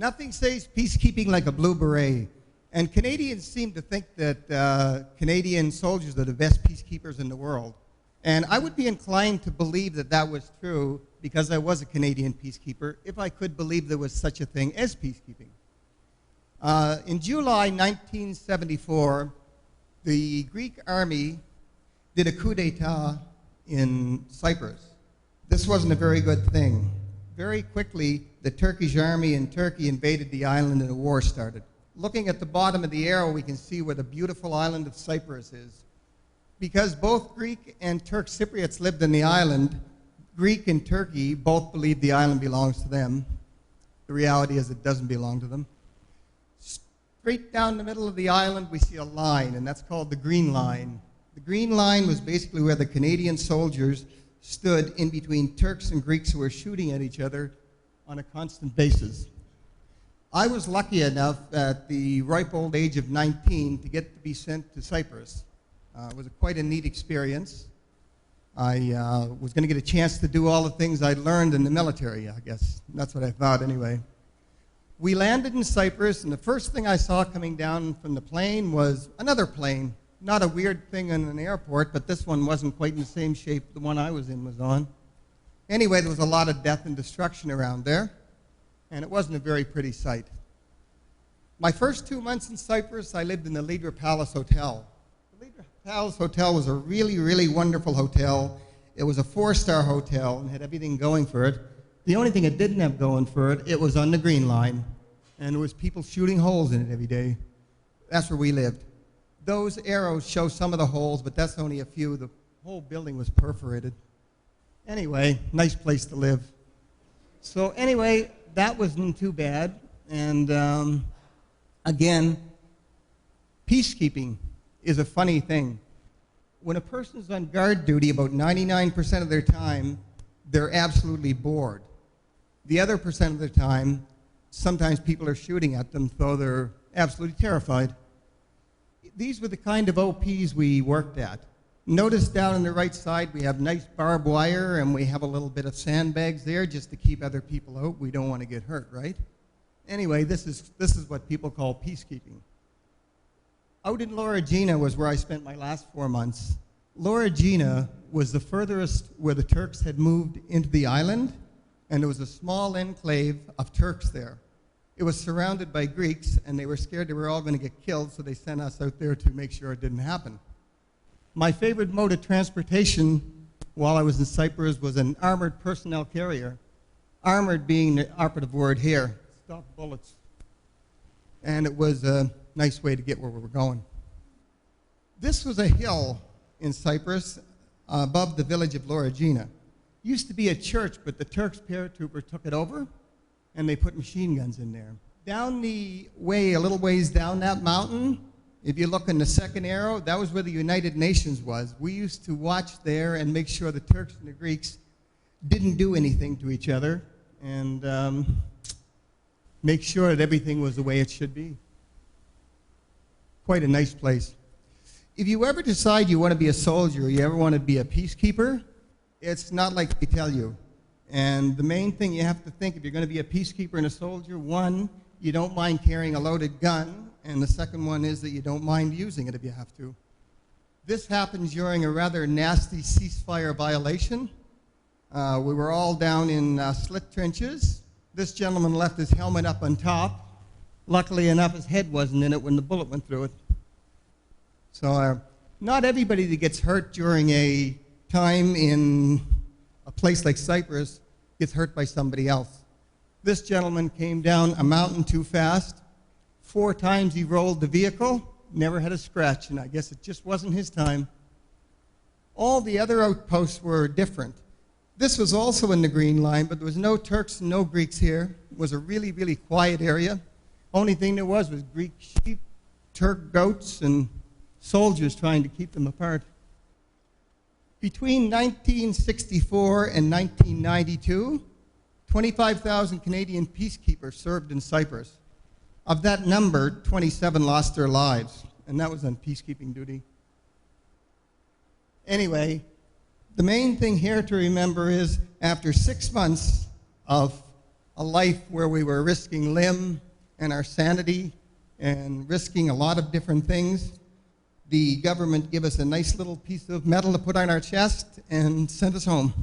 Nothing says peacekeeping like a blue beret. And Canadians seem to think that Canadian soldiers are the best peacekeepers in the world. And I would be inclined to believe that that was true because I was a Canadian peacekeeper, if I could believe there was such a thing as peacekeeping. In July 1974, the Greek army did a coup d'etat in Cyprus. This wasn't a very good thing. Very quickly, the Turkish army in Turkey invaded the island and a war started. Looking at the bottom of the arrow, we can see where the beautiful island of Cyprus is. Because both Greek and Turk Cypriots lived in the island, Greek and Turkey both believe the island belongs to them. The reality is it doesn't belong to them. Straight down the middle of the island, we see a line, and that's called the Green Line. The Green Line was basically where the Canadian soldiers stood in between Turks and Greeks who were shooting at each other on a constant basis. I was lucky enough at the ripe old age of 19 to get to be sent to Cyprus. It was quite a neat experience. I was going to get a chance to do all the things I'd learned in the military, I guess. That's what I thought anyway. We landed in Cyprus, and the first thing I saw coming down from the plane was another plane. Not a weird thing in an airport, but this one wasn't quite in the same shape the one I was in was on. Anyway, there was a lot of death and destruction around there, and it wasn't a very pretty sight. My first 2 months in Cyprus, I lived in the Leader Palace Hotel. The Leader Palace Hotel was a really, really wonderful hotel. It was a 4-star hotel and had everything going for it. The only thing it didn't have going for it, it was on the Green Line, and there was people shooting holes in it every day. That's where we lived. Those arrows show some of the holes, but that's only a few. The whole building was perforated. Anyway, nice place to live. So anyway, that wasn't too bad. And again, peacekeeping is a funny thing. When a person's on guard duty, about 99% of their time, they're absolutely bored. The other percent of the time, sometimes people are shooting at them, so they're absolutely terrified. These were the kind of OPs we worked at. Notice down on the right side we have nice barbed wire and we have a little bit of sandbags there just to keep other people out. We don't want to get hurt, right? Anyway, this is what people call peacekeeping. Out in Laura Gina was where I spent my last 4 months. Laura Gina was the furthest where the Turks had moved into the island, and there was a small enclave of Turks there. It was surrounded by Greeks, and they were scared they were all going to get killed, so they sent us out there to make sure it didn't happen. My favorite mode of transportation while I was in Cyprus was an armored personnel carrier. Armored being the operative word here. Stop bullets. And it was a nice way to get where we were going. This was a hill in Cyprus above the village of Laura Gina. Used to be a church, but the Turks paratrooper took it over, and they put machine guns in there. Down the way, a little ways down that mountain, if you look in the second arrow, that was where the United Nations was. We used to watch there and make sure the Turks and the Greeks didn't do anything to each other and make sure that everything was the way it should be. Quite a nice place. If you ever decide you want to be a soldier, you ever want to be a peacekeeper, it's not like they tell you. And the main thing you have to think if you're going to be a peacekeeper and a soldier, one, you don't mind carrying a loaded gun, and the second one is that you don't mind using it if you have to. This happened during a rather nasty ceasefire violation. We were all down in slit trenches. This gentleman left his helmet up on top. Luckily enough, his head wasn't in it when the bullet went through it. So not everybody that gets hurt during a time in a place like Cyprus gets hurt by somebody else. This gentleman came down a mountain too fast. 4 times he rolled the vehicle, never had a scratch, and I guess it just wasn't his time. All the other outposts were different. This was also in the Green Line, but there was no Turks and no Greeks here. It was a really, really quiet area. Only thing there was Greek sheep, Turk goats, and soldiers trying to keep them apart. Between 1964 and 1992, 25,000 Canadian peacekeepers served in Cyprus. Of that number, 27 lost their lives, and that was on peacekeeping duty. Anyway, the main thing here to remember is after 6 months of a life where we were risking limb and our sanity and risking a lot of different things. The government gave us a nice little piece of metal to put on our chest and sent us home.